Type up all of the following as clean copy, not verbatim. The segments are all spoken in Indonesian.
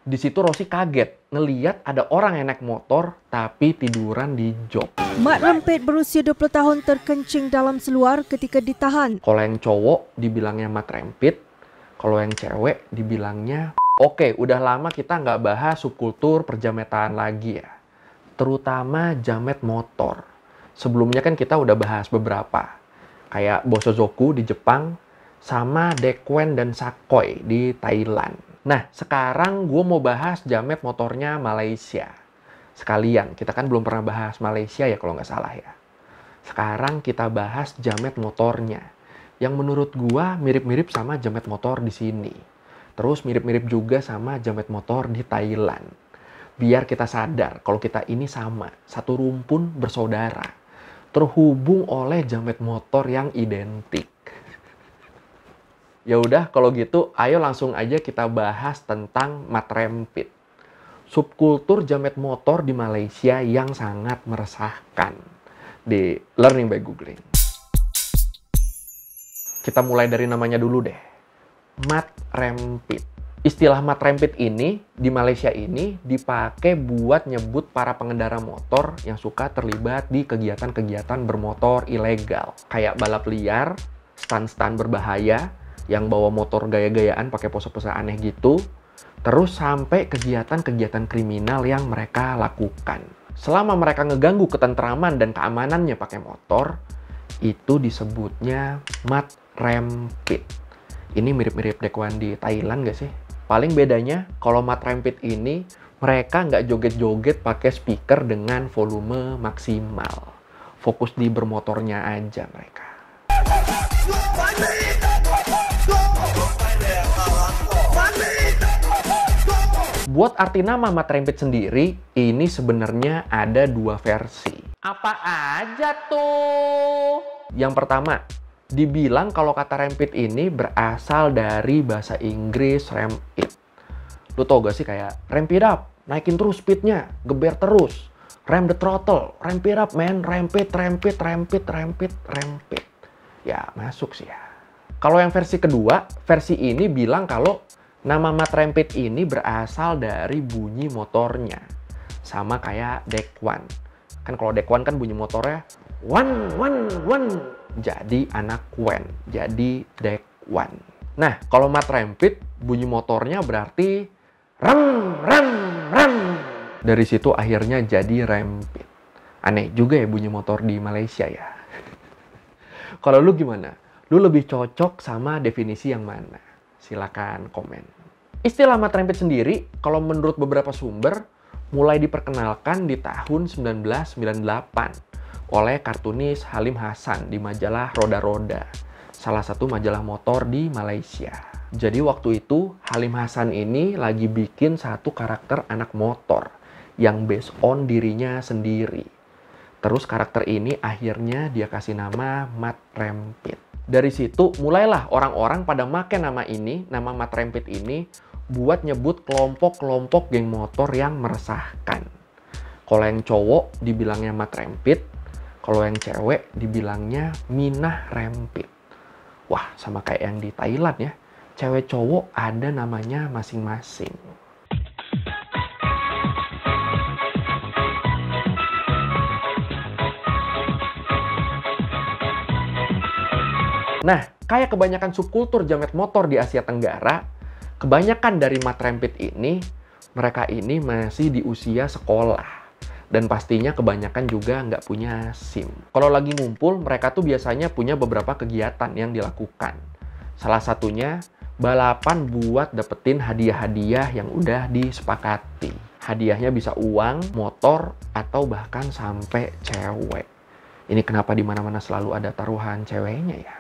Di situ Rosi kaget ngeliat ada orang yang naik motor tapi tiduran di jok. Mat Rempit berusia 20 tahun terkencing dalam seluar ketika ditahan. Kalau yang cowok dibilangnya Mat Rempit, kalau yang cewek dibilangnya. Oke, udah lama kita nggak bahas subkultur perjametan lagi ya. Terutama jamet motor. Sebelumnya kan kita udah bahas beberapa. Kayak Bosozoku di Jepang, sama Dekwen dan Sakoi di Thailand. Nah, sekarang gue mau bahas jamet motornya Malaysia. Sekalian, kita kan belum pernah bahas Malaysia ya kalau nggak salah ya. Sekarang kita bahas jamet motornya. Yang menurut gue mirip-mirip sama jamet motor di sini. Terus mirip-mirip juga sama jamet motor di Thailand. Biar kita sadar kalau kita ini sama, satu rumpun bersaudara. Terhubung oleh jamet motor yang identik. Ya udah, kalau gitu, ayo langsung aja kita bahas tentang Mat Rempit. Subkultur jamet motor di Malaysia yang sangat meresahkan. Di Learning by Googling. Kita mulai dari namanya dulu deh. Mat Rempit. Istilah Mat Rempit ini, di Malaysia ini, dipakai buat nyebut para pengendara motor yang suka terlibat di kegiatan-kegiatan bermotor ilegal. Kayak balap liar, stunt-stunt berbahaya, yang bawa motor gaya-gayaan pakai pose-pose aneh gitu, terus sampai kegiatan-kegiatan kriminal yang mereka lakukan. Selama mereka ngeganggu ketentraman dan keamanannya pakai motor, itu disebutnya Mat Rempit. Ini mirip-mirip Dekwan di Thailand gak sih? Paling bedanya, kalau Mat Rempit ini, mereka nggak joget-joget pakai speaker dengan volume maksimal. Fokus di bermotornya aja mereka. Buat arti nama Mat Rempit sendiri, ini sebenarnya ada dua versi. Apa aja tuh? Yang pertama, dibilang kalau kata rempit ini berasal dari bahasa Inggris ramp it. Lu tau gak sih kayak ramp it up, naikin terus speednya, geber terus. Ram the throttle, ramp it up man, rampit. Ya, masuk sih ya. Kalau yang versi kedua, versi ini bilang kalau nama Mat Rempit ini berasal dari bunyi motornya. Sama kayak Dekwan. Kan kalau Dekwan kan bunyi motornya wan. Jadi anak Wen. Jadi Dekwan. Nah, kalau Mat Rempit bunyi motornya berarti ram. Dari situ akhirnya jadi Rempit. Aneh juga ya bunyi motor di Malaysia ya. Kalau lu gimana? Lu lebih cocok sama definisi yang mana? Silakan komen. Istilah Mat Rempit sendiri, kalau menurut beberapa sumber, mulai diperkenalkan di tahun 1998 oleh kartunis Halim Hasan di majalah Roda Roda, salah satu majalah motor di Malaysia. Jadi waktu itu, Halim Hasan ini lagi bikin satu karakter anak motor yang based on dirinya sendiri. Terus karakter ini akhirnya dia kasih nama Mat Rempit. Dari situ mulailah orang-orang pada make nama ini, nama Mat Rempit ini, buat nyebut kelompok-kelompok geng motor yang meresahkan. Kalau yang cowok dibilangnya Mat Rempit, kalau yang cewek dibilangnya Minah Rempit. Wah, sama kayak yang di Thailand ya. Cewek cowok ada namanya masing-masing. Nah, kayak kebanyakan subkultur jamet motor di Asia Tenggara, kebanyakan dari Mat Rempit ini, mereka ini masih di usia sekolah. Dan pastinya kebanyakan juga nggak punya SIM. Kalau lagi ngumpul, mereka tuh biasanya punya beberapa kegiatan yang dilakukan. Salah satunya, balapan buat dapetin hadiah-hadiah yang udah disepakati. Hadiahnya bisa uang, motor, atau bahkan sampai cewek. Ini kenapa di mana-mana selalu ada taruhan ceweknya ya?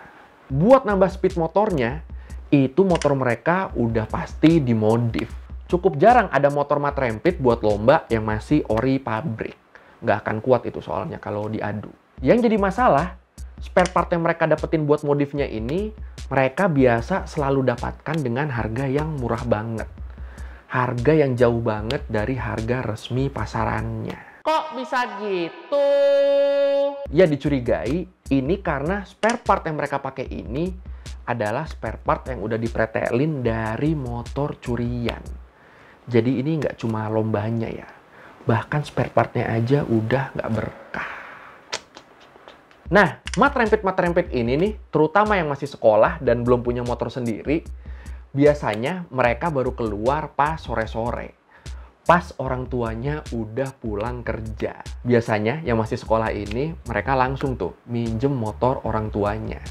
Buat nambah speed motornya, itu motor mereka udah pasti dimodif. Cukup jarang ada motor Mat Rempit buat lomba yang masih ori pabrik. Nggak akan kuat itu soalnya kalau diadu. Yang jadi masalah, spare part yang mereka dapetin buat modifnya ini, mereka biasa selalu dapatkan dengan harga yang murah banget. Harga yang jauh banget dari harga resmi pasarannya. Kok bisa gitu? Ya dicurigai, ini karena spare part yang mereka pakai ini adalah spare part yang udah dipretelin dari motor curian. Jadi ini nggak cuma lombanya ya, bahkan spare partnya aja udah nggak berkah. Nah, mat rempit ini nih, terutama yang masih sekolah dan belum punya motor sendiri, biasanya mereka baru keluar pas sore-sore. Pas orang tuanya udah pulang kerja. Biasanya yang masih sekolah ini, mereka langsung tuh minjem motor orang tuanya.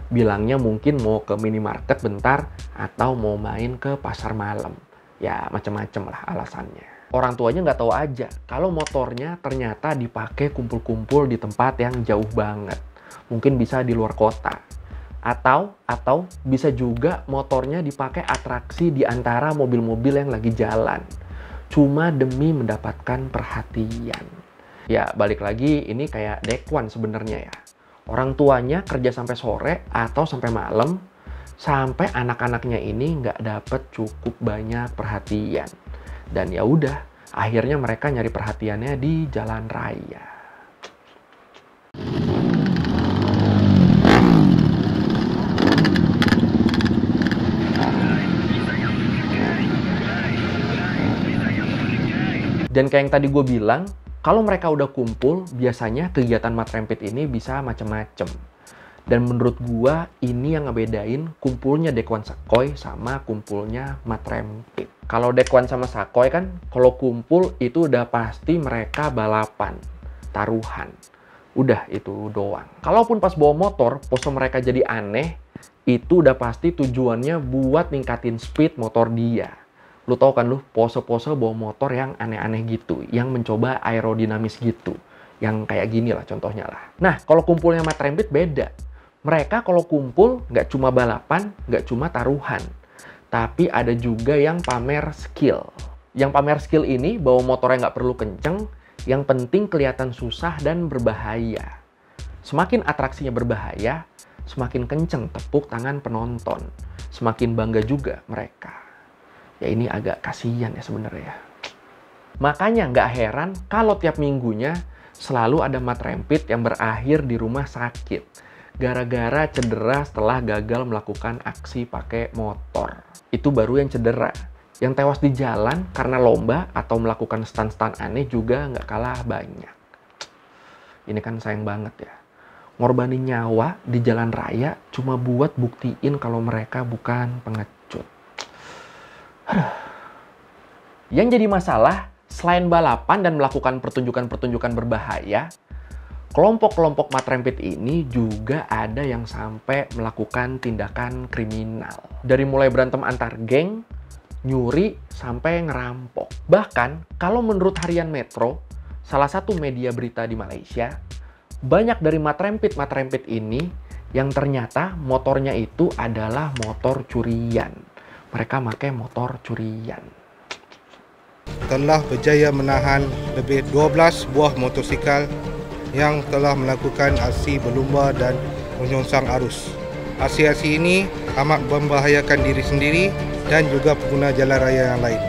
Bilangnya mungkin mau ke minimarket bentar atau mau main ke pasar malam. Ya macem-macem lah alasannya. Orang tuanya nggak tahu aja kalau motornya ternyata dipakai kumpul-kumpul di tempat yang jauh banget. Mungkin bisa di luar kota. Atau bisa juga motornya dipakai atraksi di antara mobil-mobil yang lagi jalan. Cuma demi mendapatkan perhatian. Ya balik lagi ini kayak dekwan sebenarnya ya. Orang tuanya kerja sampai sore atau sampai malam, sampai anak-anaknya ini nggak dapet cukup banyak perhatian. Dan ya udah, akhirnya mereka nyari perhatiannya di jalan raya. Dan kayak yang tadi gue bilang, kalau mereka udah kumpul, biasanya kegiatan mat rempit ini bisa macem-macem. Dan menurut gua ini yang ngebedain kumpulnya Dekwan Sakoy sama kumpulnya mat rempit. Kalau Dekwan sama Sakoy kan, kalau kumpul itu udah pasti mereka balapan, taruhan. Udah itu doang. Kalaupun pas bawa motor, pose mereka jadi aneh, itu udah pasti tujuannya buat ningkatin speed motor dia. Lu tau kan lu, pose-pose bawa motor yang aneh-aneh gitu, yang mencoba aerodinamis gitu. Yang kayak gini lah contohnya lah. Nah, kalau kumpulnya mat rempit beda. Mereka kalau kumpul nggak cuma balapan, nggak cuma taruhan. Tapi ada juga yang pamer skill. Yang pamer skill ini bawa motornya nggak perlu kenceng, yang penting kelihatan susah dan berbahaya. Semakin atraksinya berbahaya, semakin kenceng tepuk tangan penonton. Semakin bangga juga mereka. Ya ini agak kasihan ya sebenarnya. Makanya nggak heran kalau tiap minggunya selalu ada mat rempit yang berakhir di rumah sakit. Gara-gara cedera setelah gagal melakukan aksi pakai motor. Itu baru yang cedera. Yang tewas di jalan karena lomba atau melakukan stunt-stunt aneh juga nggak kalah banyak. Ini kan sayang banget ya. Ngorbanin nyawa di jalan raya cuma buat buktiin kalau mereka bukan pengecut. Yang jadi masalah, selain balapan dan melakukan pertunjukan-pertunjukan berbahaya, kelompok-kelompok mat rempit ini juga ada yang sampai melakukan tindakan kriminal. Dari mulai berantem antar geng, nyuri, sampai ngerampok. Bahkan, kalau menurut Harian Metro, salah satu media berita di Malaysia, banyak dari mat rempit ini yang ternyata motornya itu adalah motor curian. Mereka pakai motor curian. Telah berjaya menahan lebih 12 buah motosikal yang telah melakukan aksi berlumba dan menyongsong arus. Aksi-aksi ini amat membahayakan diri sendiri dan juga pengguna jalan raya yang lain.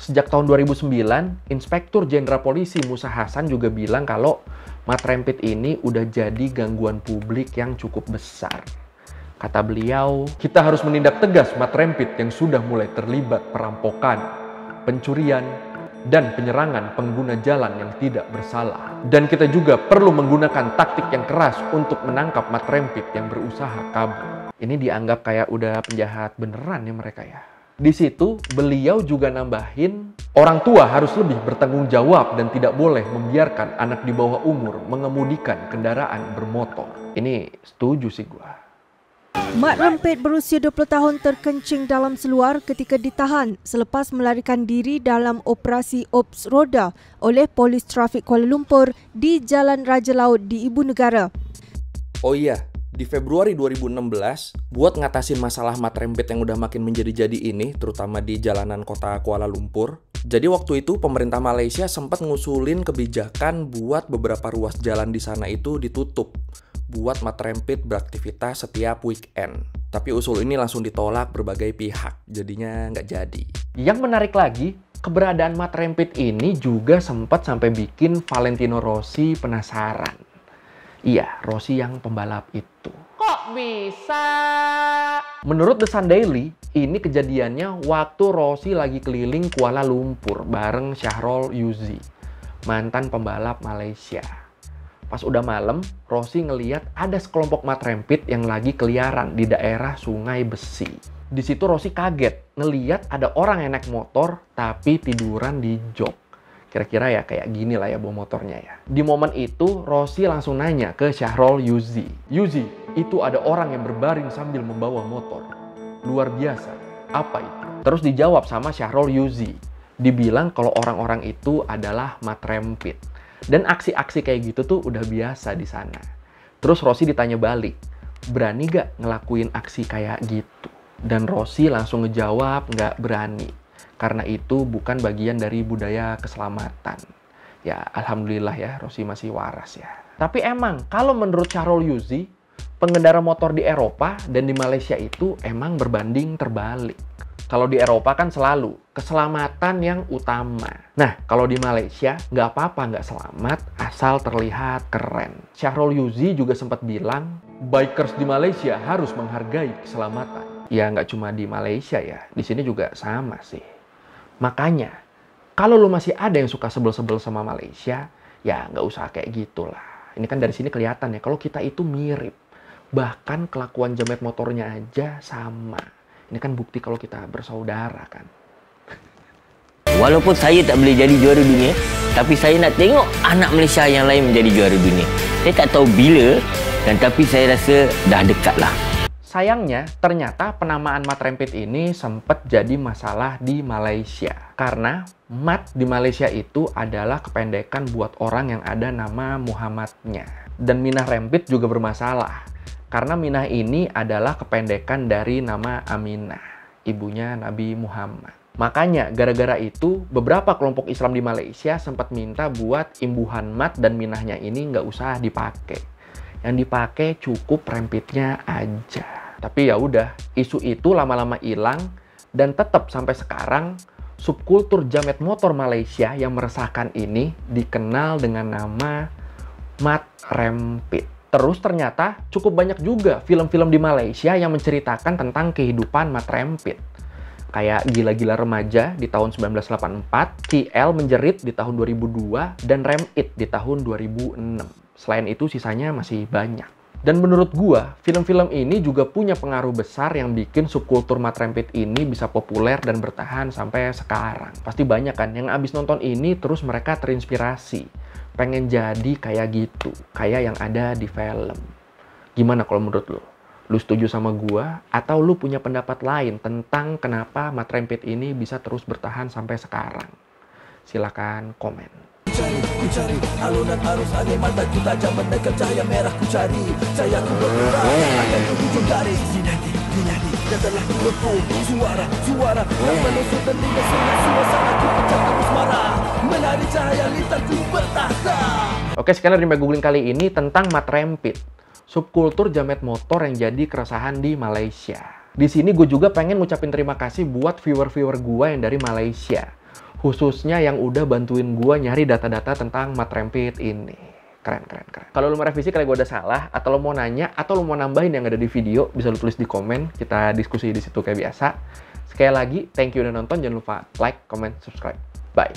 Sejak tahun 2009, Inspektur Jenderal Polisi Musa Hasan juga bilang kalau mat rempit ini udah jadi gangguan publik yang cukup besar. Kata beliau, kita harus menindak tegas mat rempit yang sudah mulai terlibat perampokan, pencurian, dan penyerangan pengguna jalan yang tidak bersalah. Dan kita juga perlu menggunakan taktik yang keras untuk menangkap mat rempit yang berusaha kabur. Ini dianggap kayak udah penjahat beneran ya mereka ya. Di situ beliau juga nambahin, orang tua harus lebih bertanggung jawab dan tidak boleh membiarkan anak di bawah umur mengemudikan kendaraan bermotor. Ini setuju sih gua. Mat rempit berusia 20 tahun terkencing dalam seluar ketika ditahan selepas melarikan diri dalam operasi Ops Roda oleh Polis Trafik Kuala Lumpur di Jalan Raja Laut di Ibu Negara. Oh iya, di Februari 2016, buat ngatasin masalah mat rempit yang udah makin menjadi-jadi ini, terutama di jalanan kota Kuala Lumpur, jadi waktu itu pemerintah Malaysia sempat ngusulin kebijakan buat beberapa ruas jalan di sana itu ditutup buat mat rempit beraktivitas setiap weekend. Tapi usul ini langsung ditolak berbagai pihak, jadinya nggak jadi. Yang menarik lagi, keberadaan mat rempit ini juga sempat sampai bikin Valentino Rossi penasaran. Iya, Rossi yang pembalap itu. Kok bisa? Menurut The Sun Daily, ini kejadiannya waktu Rossi lagi keliling Kuala Lumpur bareng Syahrul Yuzi, mantan pembalap Malaysia. Pas udah malam, Rossi ngeliat ada sekelompok matrempit yang lagi keliaran di daerah Sungai Besi. Di situ Rossi kaget ngeliat ada orang yang naik motor tapi tiduran di jok. Kira-kira ya kayak gini lah ya bawa motornya ya. Di momen itu, Rossi langsung nanya ke Syahrul Yuzi. Yuzi, itu ada orang yang berbaring sambil membawa motor. Luar biasa. Apa itu? Terus dijawab sama Syahrul Yuzi. Dibilang kalau orang-orang itu adalah matrempit. Dan aksi-aksi kayak gitu tuh udah biasa di sana. Terus Rossi ditanya balik, berani gak ngelakuin aksi kayak gitu? Dan Rossi langsung ngejawab nggak berani. Karena itu bukan bagian dari budaya keselamatan. Ya, alhamdulillah ya, Rossi masih waras ya. Tapi emang, kalau menurut Syahrul Yuzi, pengendara motor di Eropa dan di Malaysia itu emang berbanding terbalik. Kalau di Eropa kan selalu keselamatan yang utama. Nah, kalau di Malaysia nggak apa-apa nggak selamat asal terlihat keren. Syahrul Yuzi juga sempat bilang, bikers di Malaysia harus menghargai keselamatan. Ya, nggak cuma di Malaysia ya, di sini juga sama sih. Makanya, kalau lu masih ada yang suka sebel-sebel sama Malaysia, ya nggak usah kayak gitulah. Ini kan dari sini kelihatan ya, kalau kita itu mirip. Bahkan kelakuan jamet motornya aja sama. Ini kan bukti kalau kita bersaudara kan. Walaupun saya tak boleh jadi juara dunia, tapi saya nak tengok anak Malaysia yang lain menjadi juara dunia. Saya tak tahu bila, dan tapi saya rasa dah dekat lah. Sayangnya, ternyata penamaan matrempit ini sempat jadi masalah di Malaysia. Karena mat di Malaysia itu adalah kependekan buat orang yang ada nama Muhammadnya. Dan Minah Rempit juga bermasalah. Karena Minah ini adalah kependekan dari nama Aminah, ibunya Nabi Muhammad. Makanya, gara-gara itu, beberapa kelompok Islam di Malaysia sempat minta buat imbuhan mat dan minahnya ini nggak usah dipakai. Yang dipakai cukup rempitnya aja. Tapi ya udah, isu itu lama-lama hilang dan tetap sampai sekarang subkultur jamet motor Malaysia yang meresahkan ini dikenal dengan nama matrempit. Terus ternyata cukup banyak juga film-film di Malaysia yang menceritakan tentang kehidupan matrempit. Kayak Gila-Gila Remaja di tahun 1984, TL Menjerit di tahun 2002, dan Rem It di tahun 2006. Selain itu sisanya masih banyak. Dan menurut gua, film-film ini juga punya pengaruh besar yang bikin subkultur matrempit ini bisa populer dan bertahan sampai sekarang. Pasti banyak kan yang abis nonton ini terus mereka terinspirasi. Pengen jadi kayak gitu, kayak yang ada di film. Gimana kalau menurut lo? Lu setuju sama gua? Atau lu punya pendapat lain tentang kenapa matrempit ini bisa terus bertahan sampai sekarang? Silakan komen. Ku cari alunan arus angin mataku tajam mendekat cahaya merah ku cari saya ku bergerak akan ke hujung garis dinadi dan telah ku lepung suara yang menusuk telinga senang suasana ku pecah terus marah menari cahaya lintang ku bertahta. Oke, sekian dari googling kali ini tentang matrempit, subkultur jamet motor yang jadi keresahan di Malaysia. Di sini gue juga pengen ngucapin terima kasih buat viewer-viewer gue yang dari Malaysia. Khususnya yang udah bantuin gue nyari data-data tentang matrempit ini. Keren. Kalau lu mau revisi kali gue udah salah, atau lu mau nanya, atau lu mau nambahin yang ada di video, bisa lu tulis di komen. Kita diskusi di situ kayak biasa. Sekali lagi, thank you udah nonton. Jangan lupa like, comment, subscribe. Bye.